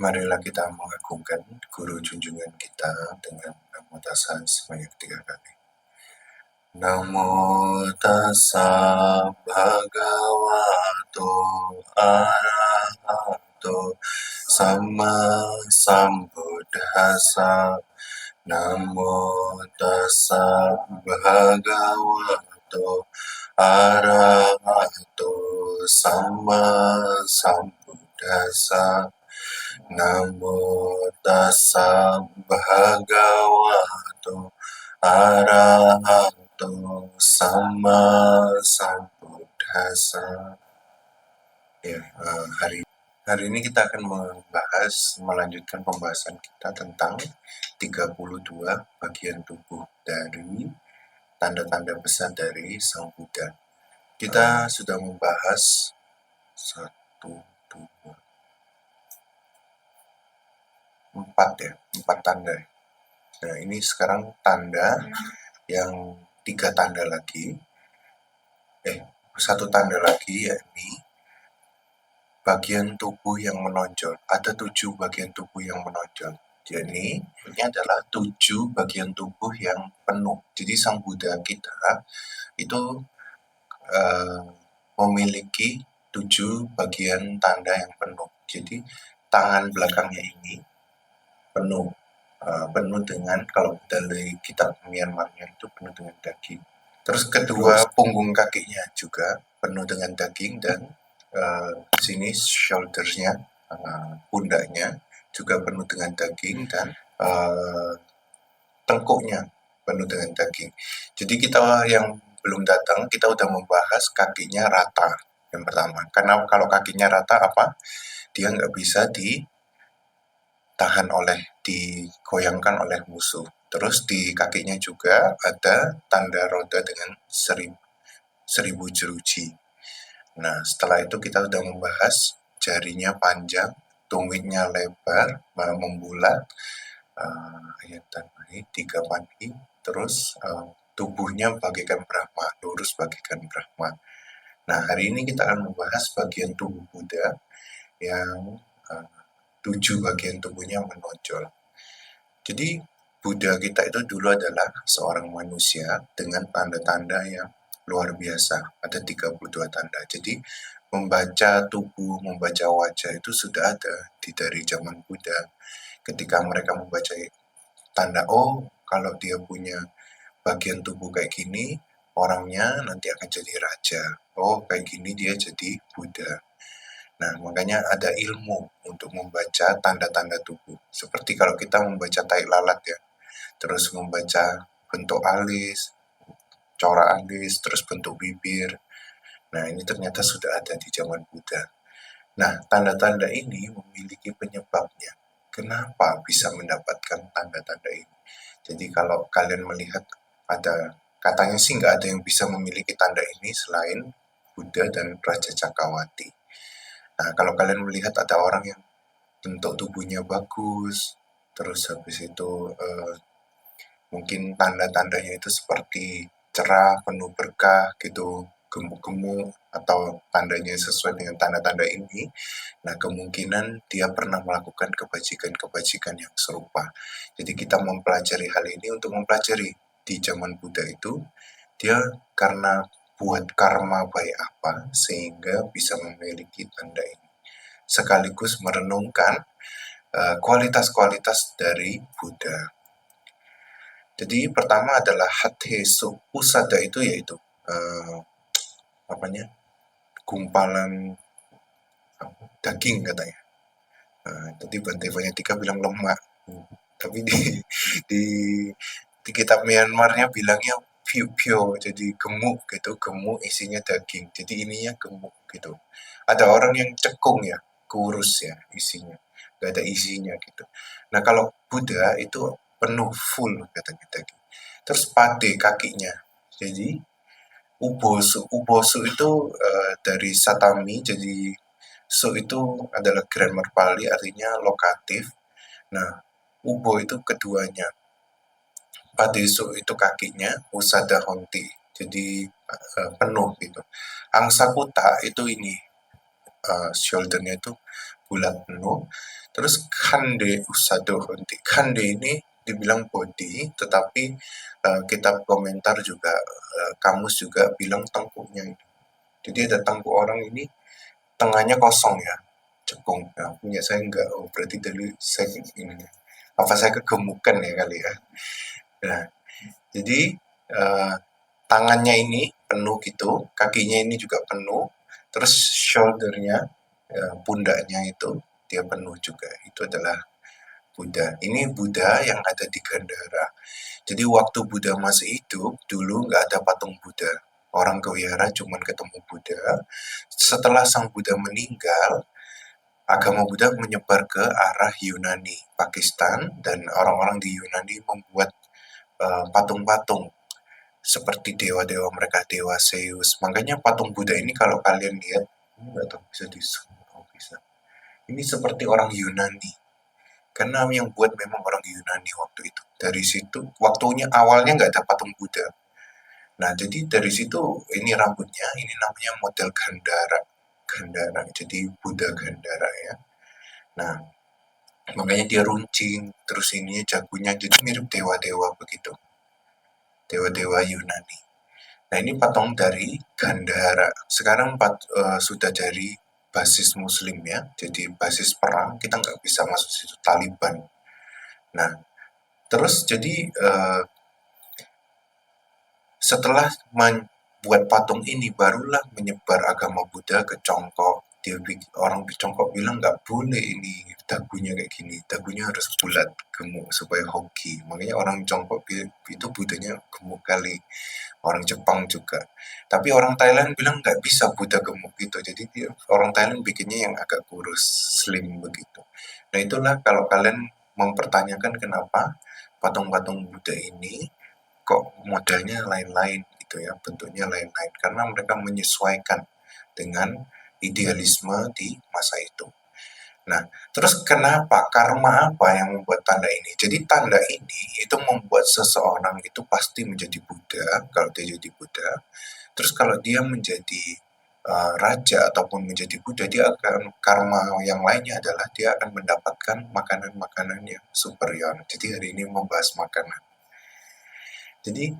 Marilah kita mengagungkan guru junjungan kita dengan Namo Tassa sebanyak 3 kali. Namo Tassa Bhagavato Arahato Sama Sambuddhassa. Namo Tassa Bhagavato Arahato Sama Sambuddhassa. Namo Tassa Bhagavato Arahato Sama Sambuddhassa. Ya, hari ini kita akan melanjutkan pembahasan kita tentang 32 bagian tubuh dari tanda-tanda besar dari Sang Buddha. Kita sudah membahas 4 tanda. Nah, ini sekarang tanda yang 3 tanda lagi. Satu tanda lagi, yakni bagian tubuh yang menonjol. Ada 7 bagian tubuh yang menonjol. Jadi, ini adalah 7 bagian tubuh yang penuh. Jadi, Sang Buddha kita itu memiliki 7 bagian tanda yang penuh. Jadi, tangan belakangnya ini penuh dengan, kalau dari kitab Myanmarnya itu penuh dengan daging. Terus kedua, punggung kakinya juga penuh dengan daging, dan sini shouldersnya, pundaknya juga penuh dengan daging, dan tengkuknya penuh dengan daging. Jadi kita yang belum datang, kita udah membahas kakinya rata yang pertama. Karena kalau kakinya rata apa? Dia nggak bisa digoyangkan oleh musuh. Terus di kakinya juga ada tanda roda dengan 1000 jeruji. Nah, setelah itu kita sudah membahas jarinya panjang, tumitnya lebar, membulat, ayat tanmahi, 3 panhi, terus tubuhnya bagaikan Brahma, lurus bagaikan Brahma. Nah, hari ini kita akan membahas bagian tubuh Buddha yang 7 bagian tubuhnya menonjol. Jadi, Buddha kita itu dulu adalah seorang manusia dengan tanda-tanda yang luar biasa. Ada 32 tanda. Jadi, membaca tubuh, membaca wajah itu sudah ada dari zaman Buddha. Ketika mereka membaca tanda, kalau dia punya bagian tubuh kayak gini, orangnya nanti akan jadi raja. Kayak gini dia jadi Buddha. Nah, makanya ada ilmu untuk membaca tanda-tanda tubuh. Seperti kalau kita membaca tai lalat ya, terus membaca bentuk alis, corak alis, terus bentuk bibir. Nah, ini ternyata sudah ada di zaman Buddha. Nah, tanda-tanda ini memiliki penyebabnya. Kenapa bisa mendapatkan tanda-tanda ini? Jadi kalau kalian melihat katanya sih nggak ada yang bisa memiliki tanda ini selain Buddha dan Raja Cakrawati. Nah, kalau kalian melihat ada orang yang bentuk tubuhnya bagus, terus habis itu mungkin tanda-tandanya itu seperti cerah, penuh berkah gitu, gemuk-gemuk, atau tandanya sesuai dengan tanda-tanda ini, nah kemungkinan dia pernah melakukan kebajikan-kebajikan yang serupa. Jadi kita mempelajari hal ini untuk mempelajari di zaman Buddha itu, dia karena buat karma baik apa sehingga bisa memiliki tanda ini. Sekaligus merenungkan kualitas-kualitas dari Buddha. Jadi pertama adalah hatesu. Usada itu yaitu gumpalan daging katanya. Tadi Bante Banyatika bilang lemak, tapi di kitab Myanmarnya bilangnya pio, jadi gemuk gitu, gemuk isinya daging. Jadi ininya gemuk gitu. Ada orang yang cekung ya, kurus ya isinya, gak ada isinya gitu. Nah kalau Buddha itu penuh full katanya daging. Terus pade kakinya, jadi ubosu itu dari satami, jadi su itu adalah grammar Pali, artinya lokatif. Nah, ubo itu keduanya. Padesu itu kakinya, usada honti, jadi penuh gitu. Angsakuta itu ini, shouldernya itu bulat penuh. Terus kande usado honti. Kande ini dibilang body, tetapi kitab komentar juga, kamus juga bilang tengkuknya itu. Jadi ada tengkuk orang ini tengahnya kosong ya, cekung. Nah, punya saya enggak. Oh, berarti dulu saya ini. Apa saya kegemukan ya kali ya. Nah, jadi eh, tangannya ini penuh gitu, kakinya ini juga penuh, terus shouldernya, pundaknya itu dia penuh juga. Itu adalah Buddha. Ini Buddha yang ada di Gandhara. Jadi waktu Buddha masih hidup, dulu nggak ada patung Buddha. Orang ke wihara cuma ketemu Buddha. Setelah sang Buddha meninggal, agama Buddha menyebar ke arah Yunani, Pakistan, dan orang-orang di Yunani membuat patung-patung seperti dewa-dewa mereka, dewa Zeus. Makanya patung Buddha ini kalau kalian lihat, ini nggak tahu bisa di oh bisa. Ini seperti orang Yunani. Karena yang buat memang orang Yunani waktu itu. Dari situ, waktunya awalnya nggak ada patung Buddha. Nah, jadi dari situ ini rambutnya, ini namanya model Gandhara. Gandhara, jadi Buddha Gandhara ya. Nah, makanya dia runcing, terus ini jagonya jadi mirip dewa-dewa begitu. Dewa-dewa Yunani. Nah, ini patung dari Gandhara. Sekarang sudah dari basis Muslim ya, jadi basis perang kita nggak bisa masuk situ Taliban. Nah, terus jadi setelah membuat patung ini barulah menyebar agama Buddha ke Congkok. Orang di Congkok bilang nggak boleh ini dagunya kayak gini, dagunya harus bulat, gemuk supaya hoki. Makanya orang Congkok itu Budanya gemuk kali. Orang Jepang juga. Tapi orang Thailand bilang nggak bisa Buddha gemuk gitu. Jadi orang Thailand bikinnya yang agak kurus, slim begitu. Nah itulah kalau kalian mempertanyakan kenapa patung-patung Buddha ini kok modelnya lain-lain gitu ya, bentuknya lain-lain. Karena mereka menyesuaikan dengan idealisme di masa itu. Nah, terus kenapa? Karma apa yang membuat tanda ini? Jadi tanda ini itu membuat seseorang itu pasti menjadi Buddha, kalau dia jadi Buddha. Terus kalau dia menjadi raja ataupun menjadi Buddha, dia akan karma yang lainnya adalah dia akan mendapatkan makanan-makanan yang superior. Jadi hari ini membahas makanan. Jadi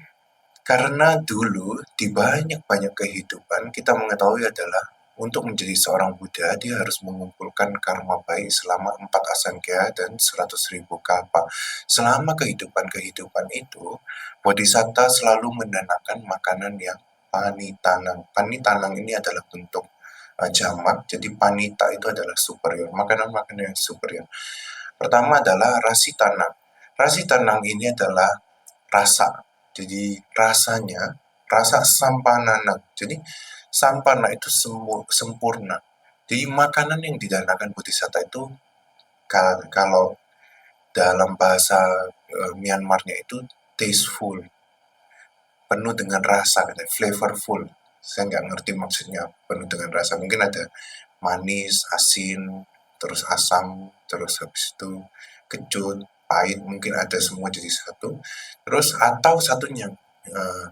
karena dulu di banyak-banyak kehidupan kita mengetahui adalah untuk menjadi seorang Buddha dia harus mengumpulkan karma baik selama 4 asangkya dan 100.000 kapa. Selama kehidupan-kehidupan itu, Bodhisatta selalu menanamkan makanan yang panitanang. Panitanang ini adalah bentuk jamak, jadi panita itu adalah superior, makanan-makanan yang superior. Pertama adalah rasi tanang. Rasi tanang ini adalah rasa. Jadi rasanya, rasa sampanana. Jadi sampana itu sempurna. Jadi makanan yang didanakan Bodhisatta itu kalau dalam bahasa Myanmarnya itu tasteful, penuh dengan rasa, flavorful. Saya nggak ngerti maksudnya penuh dengan rasa. Mungkin ada manis, asin, terus asam, terus habis itu kecut, pahit, mungkin ada semua jadi satu. Terus atau satunya eh,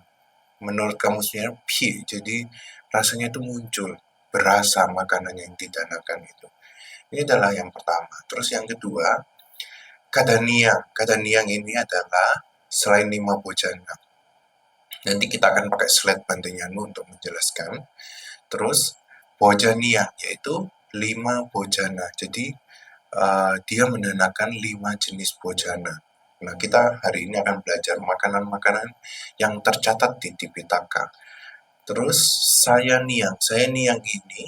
menurut kamusnya pi, jadi rasanya itu muncul, berasa makanan yang didanakan itu. Ini adalah yang pertama. Terus yang kedua, kadaniang. Kadaniang ini adalah selain 5 bojana. Nanti kita akan pakai slide bantunya untuk menjelaskan. Terus bojaniang yaitu 5 bojana. Jadi dia menanakan 5 jenis bojana. Nah, kita hari ini akan belajar makanan-makanan yang tercatat di Tipitaka. Terus saya niang ini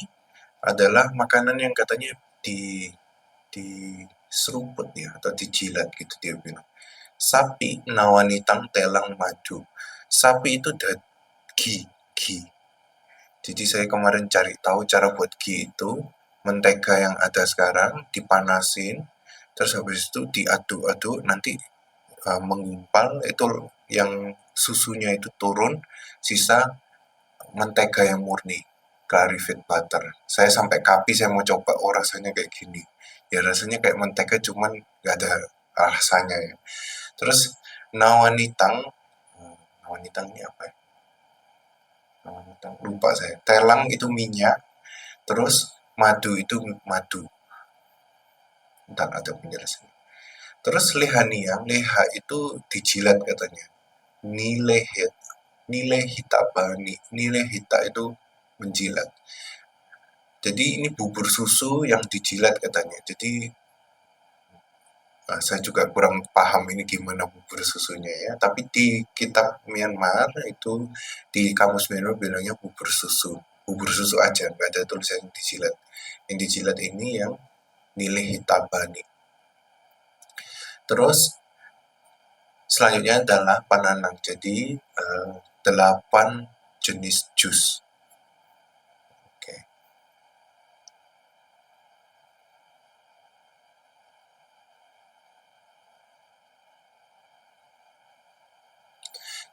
adalah makanan yang katanya di seruput ya atau dijilat gitu dia bilang. Sapi nawanitang telang madu. Sapi itu gi. Jadi saya kemarin cari tahu cara buat gi itu mentega yang ada sekarang dipanasin, terus habis itu diaduk-aduk nanti menggumpal itu yang susunya itu turun, sisa mentega yang murni, clarified butter. Saya sampai kapi saya mau coba, oh rasanya kayak gini. Ya rasanya kayak mentega cuman nggak ada rasanya ya. Terus nawanitang, nawanitang ini apa ya? Lupa saya. Telang itu minyak, terus madu itu madu. Entar ada penjelasan. Terus leha itu dijilat katanya. Nilehet, nilehita bani, nilehita itu menjilat. Jadi ini bubur susu yang dijilat katanya. Jadi saya juga kurang paham ini gimana bubur susunya ya. Tapi di kitab Myanmar itu di kamus Myanmar bilangnya bubur susu aja, nggak ada tulisan dijilat. Yang dijilat ini yang nilai hitabani. Terus selanjutnya adalah pananang. Jadi 8 jenis jus. Oke.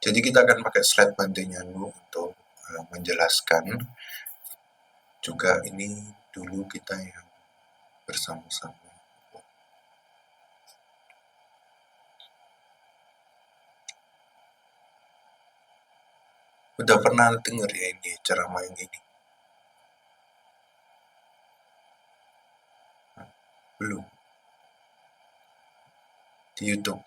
Jadi kita akan pakai slide bantunya dulu untuk menjelaskan juga ini dulu kita yang bersama-sama. Udah pernah denger ya ini ceramah yang ini? Belum? Di YouTube.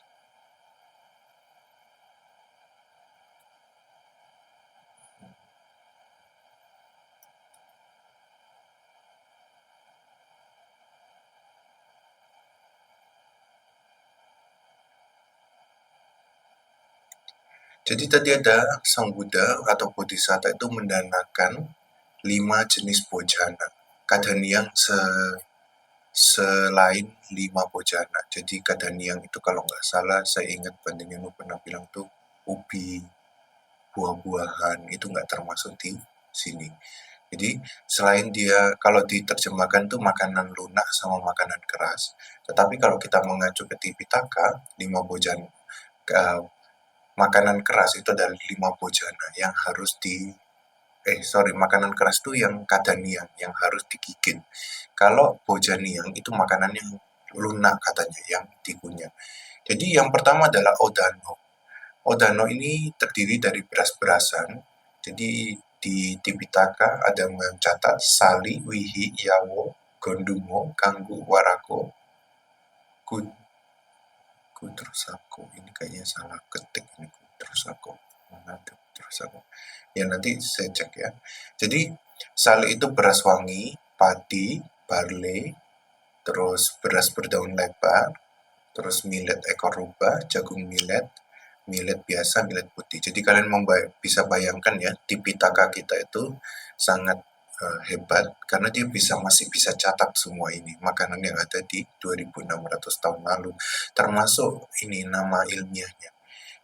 Jadi tadi ada Sang Buddha atau Bodhisatta itu mendanakan 5 jenis bojana. Kadaniang selain 5 bojana. Jadi kadaniang itu kalau nggak salah saya ingat bandingnya pernah bilang tuh ubi, buah-buahan itu nggak termasuk di sini. Jadi selain dia kalau diterjemahkan tuh makanan lunak sama makanan keras, tetapi kalau kita mengacu ke Tipitaka, 5 bojana makanan keras itu ada 5 bojana yang harus makanan keras itu yang kadaniang yang harus digigit. Kalau bojaniang itu makanan yang lunak katanya yang dikunyah. Jadi yang pertama adalah odano. Odano ini terdiri dari beras-berasan. Jadi di Tipitaka ada mencatat sali, wihi, yawo, gondumo, kanggu, warako, Kutrusako. Ini kayaknya salah ketik ini Kutrusako. Mana Kutrusako? Ya nanti saya cek ya. Jadi sali itu beras wangi, padi, barley, terus beras berdaun lebar, terus millet ekor rubah, jagung millet, millet biasa, millet putih. Jadi kalian bisa bayangkan ya, di Pitaka kita itu sangat hebat karena dia masih bisa catat semua ini makanan yang ada di 2600 tahun lalu, termasuk ini nama ilmiahnya.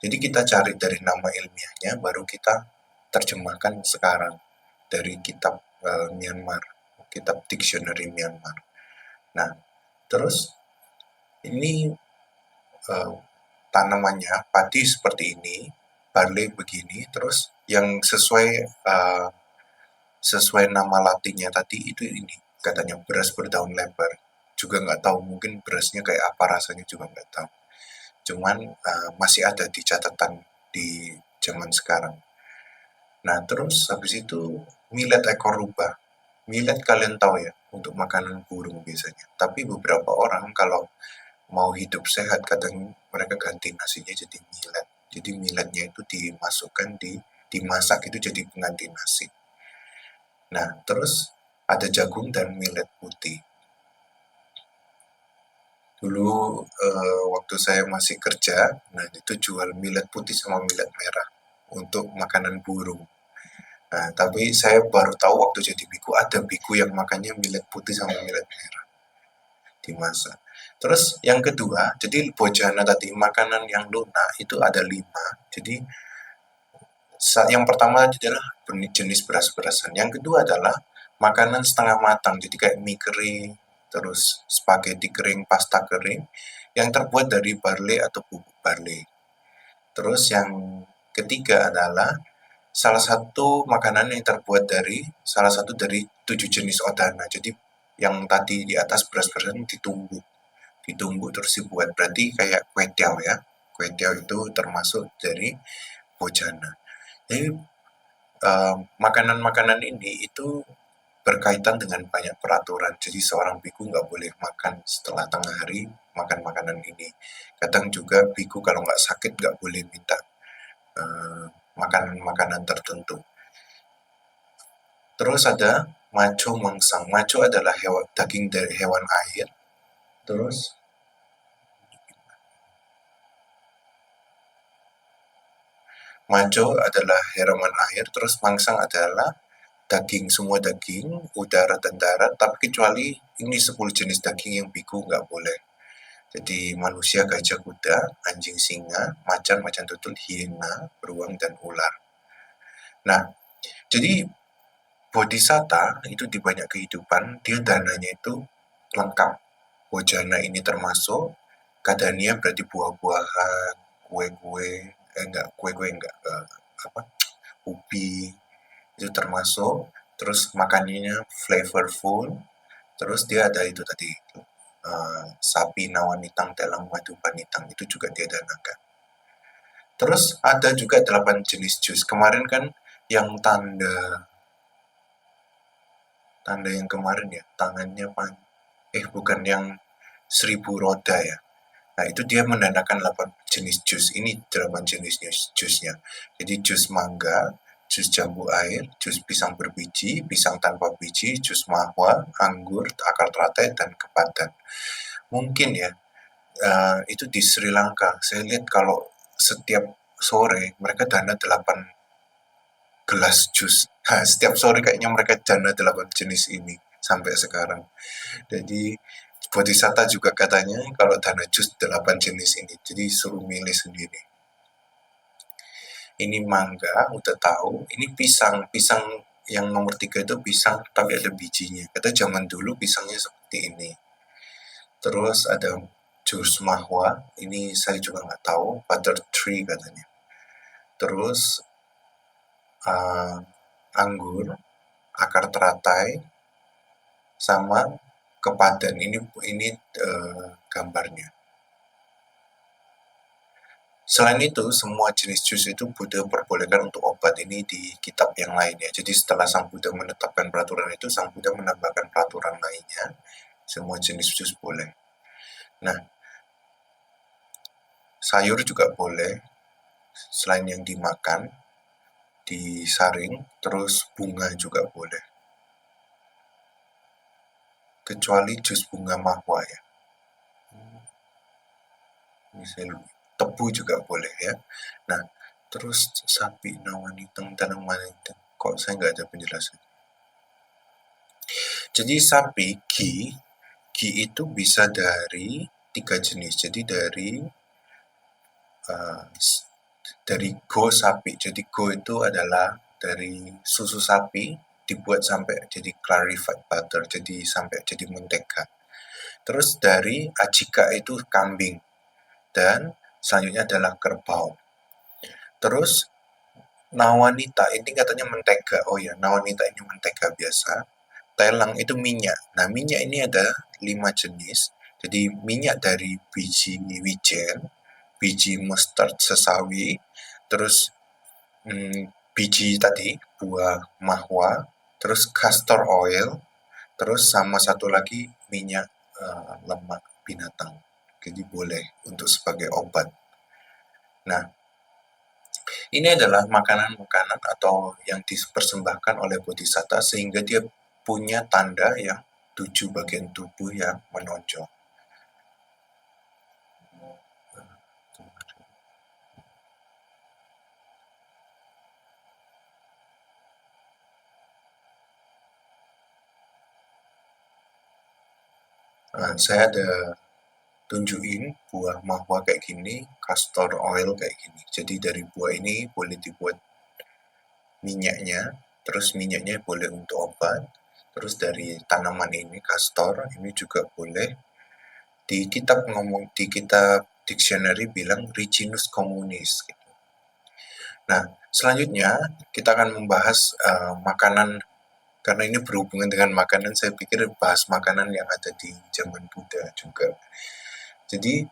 Jadi kita cari dari nama ilmiahnya, baru kita terjemahkan sekarang dari kitab Myanmar, kitab dictionary Myanmar. Nah, terus ini uh, tanamannya padi seperti ini, barley begini, terus yang sesuai nama latinnya tadi itu ini katanya beras berdaun lebar. Juga nggak tahu, mungkin berasnya kayak apa rasanya juga nggak tahu. Cuman masih ada di catatan di zaman sekarang. Nah terus habis itu millet ekor rubah. Millet kalian tahu ya, untuk makanan burung biasanya. Tapi beberapa orang kalau mau hidup sehat kadang mereka ganti nasinya jadi millet. Jadi milletnya itu dimasukkan dimasak itu jadi pengganti nasi. Nah, terus ada jagung dan millet putih. Dulu waktu saya masih kerja, nah itu jual millet putih sama millet merah untuk makanan burung. Nah, tapi saya baru tahu waktu jadi biku ada biku yang makannya millet putih sama millet merah dimasak. Terus yang kedua, jadi bojana tadi makanan yang lunak itu ada 5. Jadi yang pertama adalah jenis beras-berasan. Yang kedua adalah makanan setengah matang, jadi kayak mie kering, terus spaghetti kering, pasta kering, yang terbuat dari barley atau bubuk barley. Terus yang ketiga adalah makanan yang terbuat dari salah satu dari 7 jenis odana. Jadi yang tadi di atas beras-berasan ditumbuk terus dibuat. Berarti kayak kue tiaw ya. Kue tiaw itu termasuk dari bojana. Jadi makanan-makanan ini itu berkaitan dengan banyak peraturan. Jadi seorang biku nggak boleh makan setelah tengah hari, makan makanan ini. Kadang juga biku kalau nggak sakit nggak boleh minta eh, makanan tertentu. Terus ada maco mangsang. Maco adalah daging dari hewan air. Terus maco adalah hewan air. Terus mangsang adalah daging, semua daging, udara dan darat. Tapi kecuali ini 10 jenis daging yang biku nggak boleh. Jadi manusia, gajah, kuda, anjing, singa, macan, macan tutul, hiena, beruang, dan ular. Nah, jadi bodhisatta itu di banyak kehidupan, dia dananya itu lengkap. Bojana ini termasuk, kadania berarti buah-buahan, kue-kue, enggak, kue-kue enggak, apa, ubi, itu termasuk. Terus makanannya flavorful, terus dia ada itu tadi, sapi nawanitang telang madu panitang, itu juga dia danakan. Terus ada juga 8 jenis jus. Kemarin kan yang tanda tanda yang kemarin ya, tangannya bukan yang 1000 roda ya. Nah, itu dia menandakan 8 jenis jus. Ini 8 jenis jusnya. Jadi jus mangga, jus jambu air, jus pisang berbiji, pisang tanpa biji, jus mahwa, anggur, akar teratai, dan kepadan. Mungkin ya, itu di Sri Lanka. Saya lihat kalau setiap sore mereka dana 8 gelas jus. Nah, setiap sore kayaknya mereka dana 8 jenis ini sampai sekarang. Jadi Bodhisatta juga katanya kalau dana jus 8 jenis ini. Jadi suruh milih sendiri. Ini mangga, udah tahu. Ini pisang. Pisang yang nomor 3 itu pisang tapi ada bijinya. Kata zaman dulu pisangnya seperti ini. Terus ada jus mahwa. Ini saya juga nggak tahu. Butter tree katanya. Terus uh, anggur, akar teratai, sama kepadan. Ini gambarnya. Selain itu, semua jenis jus itu Buddha perbolehkan untuk obat ini di kitab yang lainnya. Jadi setelah Sang Buddha menetapkan peraturan itu, Sang Buddha menambahkan peraturan lainnya. Semua jenis jus boleh. Nah, sayur juga boleh, selain yang dimakan, disaring, terus bunga juga boleh. Kecuali jus bunga mahwa ya. Misalnya tebu juga boleh ya. Nah, terus sapi nawani tanam maniteng. Kok saya nggak ada penjelasan? Jadi sapi ghee itu bisa dari 3 jenis. Jadi uh, dari go sapi. Jadi go itu adalah dari susu sapi dibuat sampai jadi clarified butter, jadi sampai jadi mentega. Terus dari ajika itu kambing dan selanjutnya adalah kerbau. Terus nawanita ini katanya mentega. Oh ya, nawanita ini mentega biasa. Telang itu minyak. Nah, minyak ini ada 5 jenis. Jadi minyak dari biji wijen, biji mustard sesawi, terus biji tadi buah mahwa, terus castor oil, terus sama satu lagi minyak lemak binatang. Jadi boleh untuk sebagai obat. Nah, ini adalah makanan-makanan atau yang dipersembahkan oleh Bodhisatta sehingga dia punya tanda yang 7 bagian tubuh yang menonjol. Saya ada tunjukin buah mahwa kayak gini, castor oil kayak gini. Jadi dari buah ini boleh dibuat minyaknya, terus minyaknya boleh untuk obat. Terus dari tanaman ini castor ini juga boleh. Di kitab dictionary bilang Ricinus communis. Gitu. Nah, selanjutnya kita akan membahas makanan. Karena ini berhubungan dengan makanan, saya pikir bahas makanan yang ada di zaman Buddha juga. Jadi,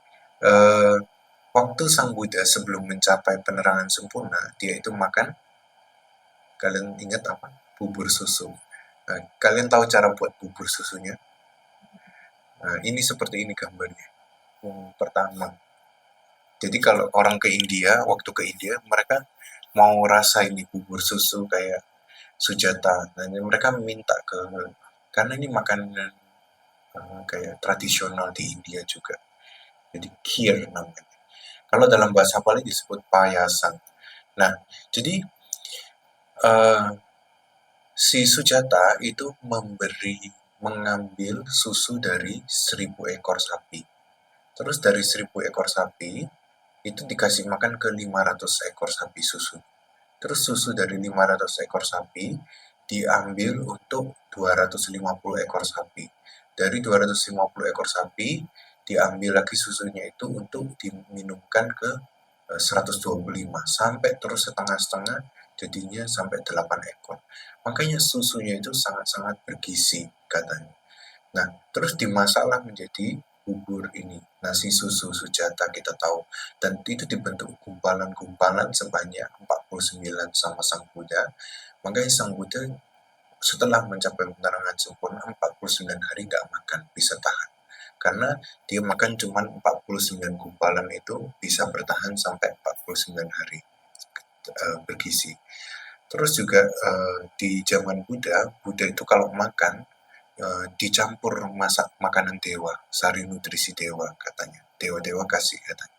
waktu Sang Buddha sebelum mencapai penerangan sempurna, dia itu makan, kalian ingat apa? Bubur susu. Nah, kalian tahu cara buat bubur susunya? Nah, ini seperti ini gambarnya. Yang pertama, jadi kalau orang ke India, waktu ke India, mereka mau rasa ini bubur susu kayak Sujata. Dan mereka minta ke, karena ini makanan kayak tradisional di India juga. Jadi kheer namanya. Kalau dalam bahasa Bali disebut payasan. Nah, jadi eh, si Sujata itu mengambil susu dari 1.000 ekor sapi. Terus dari 1.000 ekor sapi itu dikasih makan ke 500 ekor sapi susu. Terus susu dari 500 ekor sapi diambil untuk 250 ekor sapi. Dari 250 ekor sapi diambil lagi susunya itu untuk diminumkan ke 125 sampai terus setengah-setengah jadinya sampai 8 ekor. Makanya susunya itu sangat-sangat bergizi katanya. Nah, terus dimasaklah menjadi bubur ini, nasi susu Sujata kita tahu. Dan itu dibentuk gumpalan-gumpalan sebanyak 49 sama Sang Buddha. Makanya Sang Buddha setelah mencapai penerangan sempurna 49 hari nggak makan, bisa tahan. Karena dia makan cuma 49 gumpalan itu bisa bertahan sampai 49 hari bergizi. Terus juga di zaman Buddha, Buddha itu kalau makan dicampur masak makanan dewa, sari nutrisi dewa katanya. Dewa-dewa kasih katanya.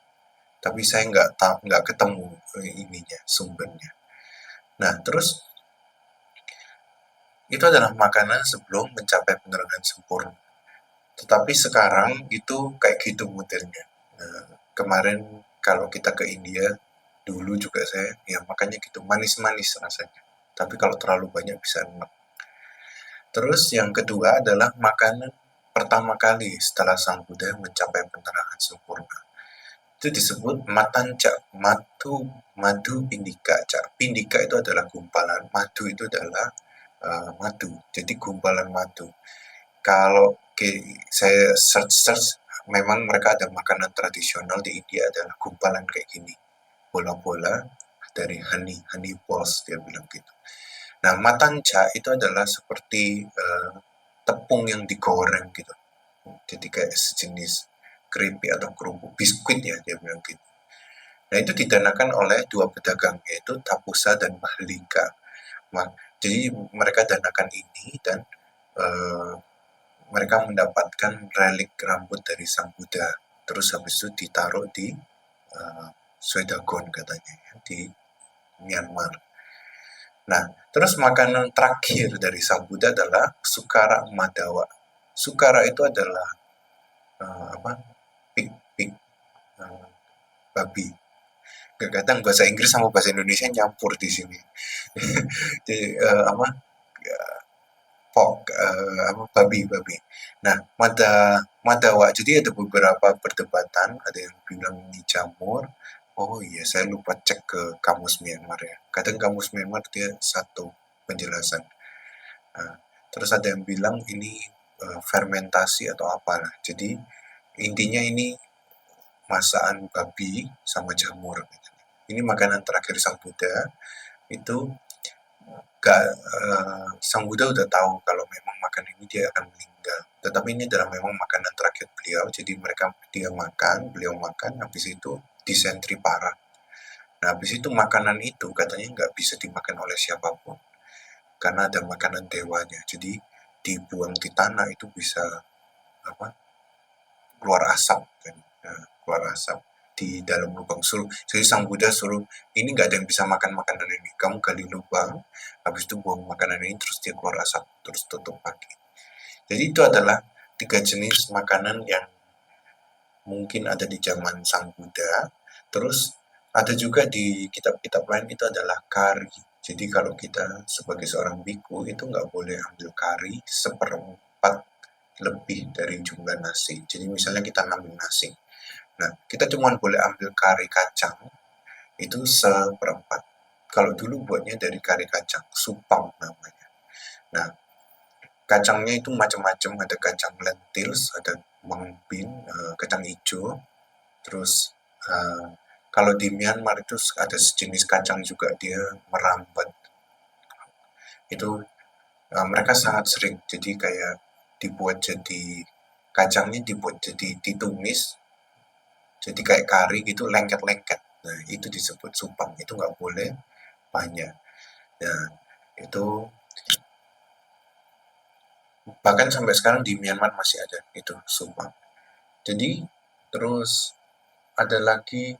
Tapi saya nggak ketemu ininya sumbernya. Nah terus itu adalah makanan sebelum mencapai penerangan sempurna. Tetapi sekarang itu kayak gitu modelnya. Nah, kemarin kalau kita ke India, dulu juga saya, ya makanya gitu, manis-manis rasanya. Tapi kalau terlalu banyak bisa enak. Terus yang kedua adalah makanan pertama kali setelah Sang Buddha mencapai penerangan sempurna. Itu disebut matanca, madu pindika. Pindika itu adalah gumpalan, madu itu adalah madu. Jadi gumpalan madu. Kalau saya search memang mereka ada makanan tradisional di India adalah gumpalan kayak gini, bola-bola dari honey balls dia bilang gitu. Nah, matanca itu adalah seperti tepung yang digoreng gitu. Jadi kayak sejenis keripik atau kerupuk biskuit ya dia bilang gitu. Nah, itu didanakan oleh dua pedagang yaitu Tapusa dan Mahlika. Jadi mereka danakan ini dan eh, mereka mendapatkan relik rambut dari Sang Buddha. Terus habis itu ditaruh di Swedagon katanya ya, di Myanmar. Nah, terus makanan terakhir dari Sang Buddha adalah Sukara Madawa. Sukara itu adalah apa? Pig, pig, uh, babi. Kadang bahasa Inggris sama bahasa Indonesia nyampur di sini. Jadi, apa? Apa babi. Nah, Madawa. Jadi ada beberapa perdebatan, ada yang bilang ini jamur. Oh iya, saya lupa cek ke kamus Myanmar ya. Kadang kamus Myanmar dia satu penjelasan. Nah, terus ada yang bilang ini fermentasi atau apalah. Jadi intinya ini masakan babi sama jamur. Ini makanan terakhir Sang Buddha. Itu gak, Sang Buddha udah tahu kalau memang makan ini dia akan meninggal. Tetapi ini adalah memang makanan terakhir beliau. Jadi beliau makan, habis itu disentri parah. Nah, habis itu makanan itu katanya nggak bisa dimakan oleh siapapun. Karena ada makanan dewanya. Jadi dibuang di tanah itu bisa apa keluar asap kan. Nah, keluar asap di dalam lubang suruh. Jadi Sang Buddha suruh ini nggak ada yang bisa makan makanan ini. Kamu gali lubang, habis itu buang makanan ini terus dia keluar asap terus tutup lagi. Jadi itu adalah 3 jenis makanan yang mungkin ada di zaman Sang Buddha. Terus ada juga di kitab-kitab lain itu adalah kari. Jadi kalau kita sebagai seorang biku itu nggak boleh ambil kari seperempat lebih dari jumlah nasi. Jadi misalnya kita ambil nasi. Nah, kita cuma boleh ambil kari kacang itu seperempat. Kalau dulu buatnya dari kari kacang, supang namanya. Nah, kacangnya itu macam-macam, ada kacang lentils, ada mung bean, kacang hijau, terus kalau di Myanmar itu ada sejenis kacang juga dia merambat. Itu Mereka sangat sering, jadi kayak dibuat jadi kacangnya dibuat jadi ditumis, jadi kayak kari gitu, lengket-lengket. Nah, itu disebut supang, itu nggak boleh banyak. Nah, itu bahkan sampai sekarang di Myanmar masih ada itu supang. Jadi, terus ada lagi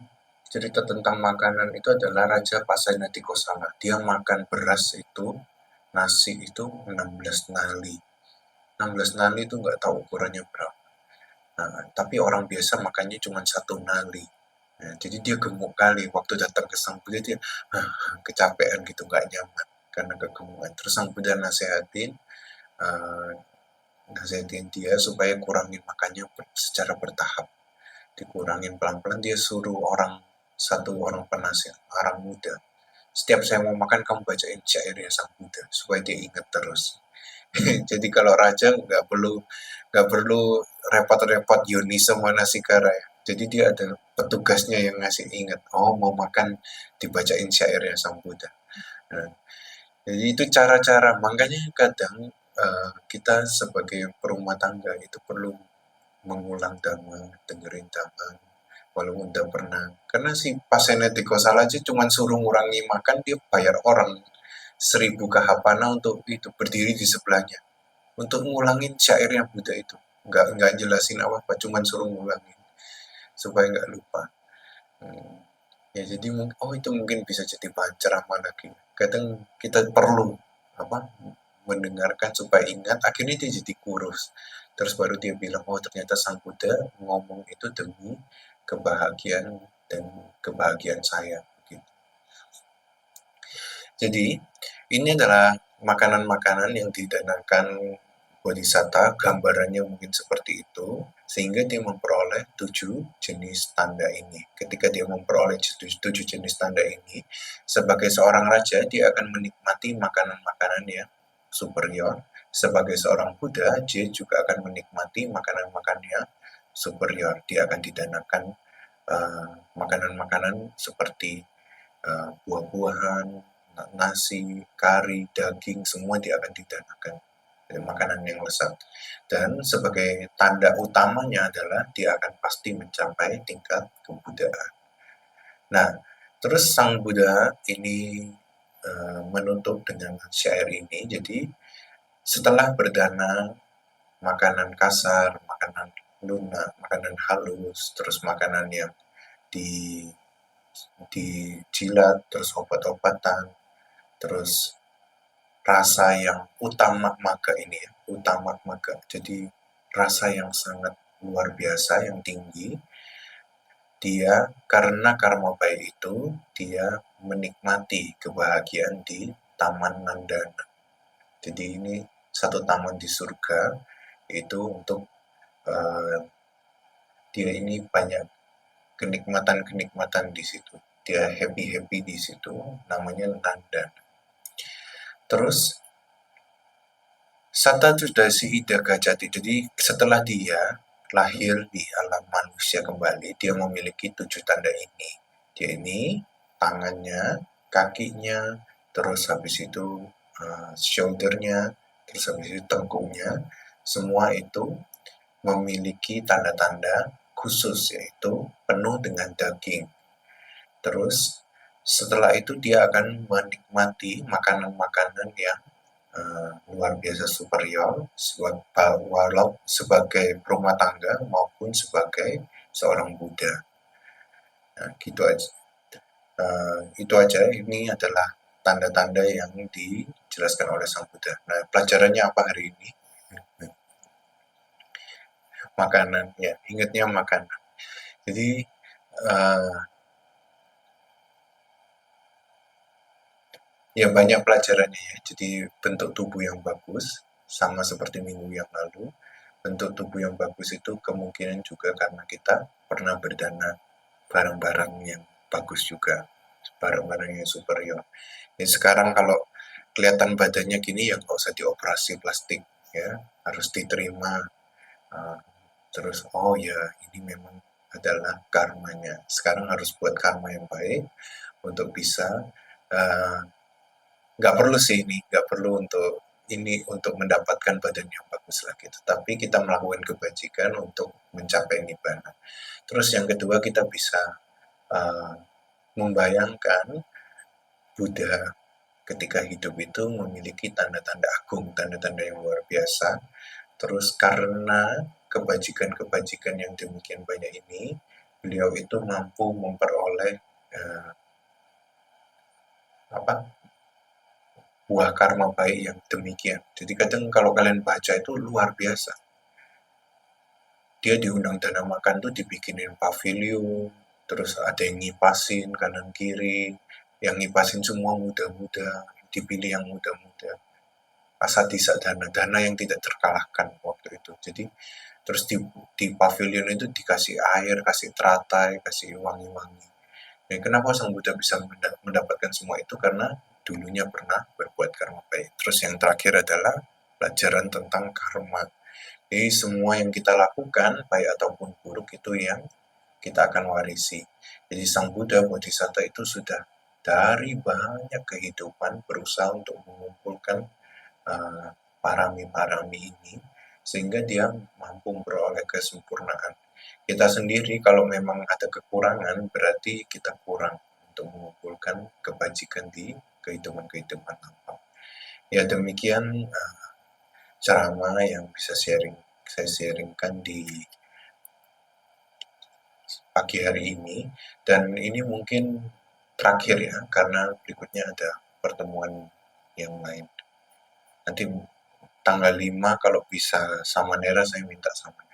cerita tentang makanan itu adalah Raja Pasenadi Kosala. Dia makan beras itu, nasi itu 16 nali. 16 nali itu nggak tahu ukurannya berapa. Nah, tapi orang biasa makannya cuma 1 nali. Nah, jadi dia gemuk kali waktu datang ke Sang Buddha dia kecapean gitu, nggak nyaman karena kegemukan. Terus Sang Buddha uh, nasihatin dia supaya kurangin makannya secara bertahap, dikurangin pelan-pelan. Dia suruh satu orang penasihat, orang muda, setiap saya mau makan kamu bacain syairnya Sang Buddha supaya dia ingat terus. Jadi kalau raja nggak perlu repot-repot Yoni sama Nasikara ya. Jadi dia ada petugasnya yang ngasih ingat. Oh mau makan dibacain syairnya Sang Buddha. Nah, jadi itu cara-cara. Makanya kadang kita sebagai perumah tangga itu perlu mengulang dhamma, dengerin dhamma, walaupun udah pernah. Karena si pasiennya di Kosala aja cuma suruh ngurangi makan, dia bayar orang 1.000 kahapana untuk itu berdiri di sebelahnya untuk ngulangin syair yang Buddha itu, nggak jelasin apa-apa, cuman suruh ngulangin supaya nggak lupa. hmm. Ya jadi oh itu mungkin bisa jadi bahan ceramah lagi. Kadang kita perlu apa mendengarkan supaya ingat, akhirnya dia jadi kurus, terus baru dia bilang oh ternyata Sang Buddha ngomong itu demi kebahagiaan dan kebahagiaan saya gitu. Jadi, ini adalah makanan-makanan yang didatangkan Bodhisatta, gambarannya mungkin seperti itu, sehingga dia memperoleh 7 jenis tanda ini. Ketika dia memperoleh 7 jenis tanda ini, sebagai seorang raja, dia akan menikmati makanan-makanan yang superior. Sebagai seorang Buddha, dia juga akan menikmati makanan-makanan yang superior. Dia akan didanakan makanan-makanan seperti buah-buahan, nasi, kari, daging, semua dia akan didanakan. Makanan yang lezat. Dan sebagai tanda utamanya adalah dia akan pasti mencapai tingkat kebudaan. Nah, terus Sang Buddha ini menutup dengan syair ini. Jadi setelah berdana makanan kasar, makanan lunak, makanan halus, terus makanan yang di dijilat, terus obat-obatan, terus rasa yang utama maga ini ya, utama maga. Jadi rasa yang sangat luar biasa, yang tinggi. Dia karena karma baik itu, dia menikmati kebahagiaan di Taman Nandana. Jadi ini satu taman di surga, itu untuk uh, dia ini banyak kenikmatan-kenikmatan di situ. Dia happy-happy di situ, namanya Nandana. Terus Satajudasi Ida Gajati, jadi setelah dia lahir di alam manusia kembali, dia memiliki 7 tanda ini. Dia ini tangannya, kakinya, terus habis itu shouldernya, terus habis itu tengkuknya, semua itu memiliki tanda-tanda khusus, yaitu penuh dengan daging. Terus setelah itu dia akan menikmati makanan-makanan yang luar biasa superior, walau sebagai rumah tangga maupun sebagai seorang Buddha. Nah, gitu aja. Itu aja. Ini adalah tanda-tanda yang dijelaskan oleh Sang Buddha. Nah, pelajarannya apa hari ini? Makanan, ya, ingatnya makanan. Jadi uh, ya banyak pelajarannya ya. Jadi bentuk tubuh yang bagus, sama seperti minggu yang lalu. Bentuk tubuh yang bagus itu kemungkinan juga karena kita pernah berdana barang-barang yang bagus juga, barang-barang yang superior. Ya sekarang kalau kelihatan badannya gini ya nggak usah dioperasi plastik ya, harus diterima. Uh, terus oh ya ini memang adalah karmanya. Sekarang harus buat karma yang baik untuk bisa uh, nggak perlu sih ini, nggak perlu untuk ini untuk mendapatkan badan yang bagus lagi, tetapi kita melakukan kebajikan untuk mencapai nibbana. Terus yang kedua kita bisa uh, membayangkan Buddha ketika hidup itu memiliki tanda-tanda agung, tanda-tanda yang luar biasa. Terus karena kebajikan-kebajikan yang demikian banyak ini, beliau itu mampu memperoleh uh, apa buah karma baik yang demikian. Jadi kadang kalau kalian baca itu luar biasa. Dia diundang dana makan tuh dibikinin pavilion, terus ada yang ngipasin kanan kiri, yang ngipasin semua muda-muda, dipilih yang muda-muda. Asatisa dana, dana yang tidak terkalahkan waktu itu. Jadi terus di pavilion itu dikasih air, kasih teratai, kasih wangi-wangi. Ya, kenapa Sang Buddha bisa mendapatkan semua itu? Karena dulunya pernah berbuat karma baik. Terus yang terakhir adalah pelajaran tentang karma. Jadi semua yang kita lakukan, baik ataupun buruk, itu yang kita akan warisi. Jadi Sang Buddha Bodhisatta itu sudah dari banyak kehidupan berusaha untuk mengumpulkan parami-parami ini, sehingga dia mampu memperoleh kesempurnaan. Kita sendiri kalau memang ada kekurangan, berarti kita kurang untuk mengumpulkan kebajikan di kehidupan-kehidupan lampau. Ya demikian ceramah yang bisa saya sharingkan di pagi hari ini, dan ini mungkin terakhir ya, karena berikutnya ada pertemuan yang lain. Nanti tanggal 5 kalau bisa Samanera, saya minta Samanera.